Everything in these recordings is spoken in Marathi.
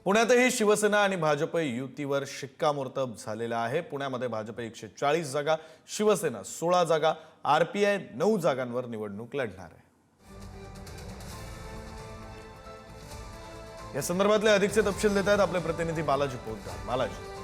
पुण्यातही शिवसेना आणि भाजप युतीवर शिक्कामोर्तब झालेला आहे। पुण्यामध्ये भाजप 140 जागा, शिवसेना 16 जागा, आरपीआय 9 जागांवर निवडणूक लढणार आहे। या संदर्भातले अधिकचे तपशील देत आहेत आपले प्रतिनिधी बालाजी पोतदार। बालाजी,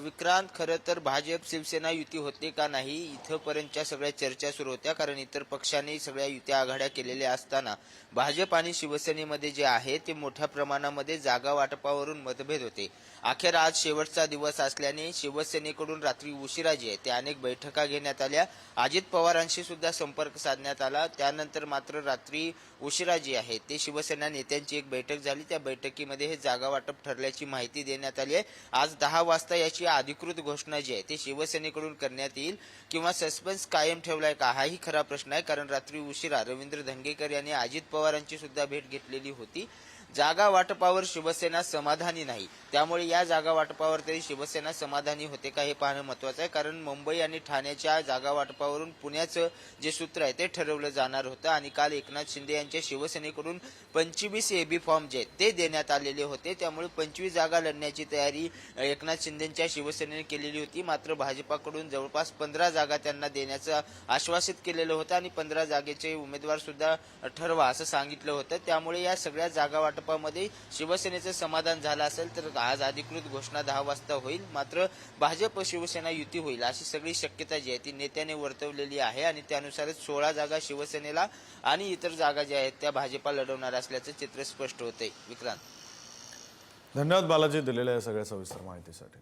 विक्रांत, खरं तर भाजप शिवसेना युती होते का नाही इथपर्यंतच्या सगळ्या चर्चा सुरू होत्या, कारण इतर पक्षांनी सगळ्या युत्या आघाड्या केलेल्या असताना भाजप आणि शिवसेनेमध्ये जे आहे ते मोठ्या प्रमाणामध्ये जागा वाटपावरून मतभेद होते। अखेर आज शेवटचा दिवस असल्याने शिवसेनेकडून रात्री उशिरा जे आहे ते अनेक बैठका घेण्यात आल्या। अजित पवारांशी सुद्धा संपर्क साधण्यात आला। त्यानंतर मात्र रात्री उशिरा जी आहे ते शिवसेना नेत्यांची एक बैठक झाली। त्या बैठकीमध्ये हे जागा वाटप ठरल्याची माहिती देण्यात आली आहे। आज 10 वाजता याची अधिकृत घोषणा जी आहे ते शिवसेनेकडून करण्यात येईल किंवा सस्पेन्स कायम ठेवलाय का, हाही खरा प्रश्न आहे, कारण रात्री उशिरा रवींद्र धंगेकर यांनी अजित पवारांची सुद्धा भेट घेतलेली होती। जागा वाटपावर शिवसेना समाधानी नाही, त्यामुळे या जागा वाटपावर तरी शिवसेना समाधानी होते का हे पाहणं महत्त्वाचं आहे, कारण मुंबई आणि ठाण्याच्या जागा वाटपावरून पुण्याचं जे सूत्र आहे ते ठरवलं जाणार होतं आणि काल एकनाथ शिंदे यांच्या शिवसेनेकडून 25 AB फॉर्म जे आहेत ते देण्यात आलेले होते। त्यामुळे 25 जागा लढण्याची तयारी एकनाथ शिंदेच्या शिवसेनेने केलेली होती। मात्र भाजपाकडून जवळपास 15 जागा त्यांना देण्याचं आश्वासित केलेलं होतं आणि 15 जागेचे उमेदवार सुद्धा ठरवा असं सांगितलं होतं। त्यामुळे या सगळ्या जागा वाटपामध्ये शिवसेनेचं समाधान झालं असेल तर आज अधिकृत घोषणा 10 वाजता होईल। मात्र भाजप शिवसेना युती होईल अशी सगळी शक्यता जी आहे ती नेत्याने वर्तवलेली आहे आणि त्यानुसारच 16 जागा शिवसेनेला आणि इतर जागा ज्या आहेत त्या भाजपा लढवणार असल्याचं चित्र स्पष्ट होतंय। विक्रांत, धन्यवाद बालाजी दिलेल्या या सगळ्या सविस्तर माहितीसाठी।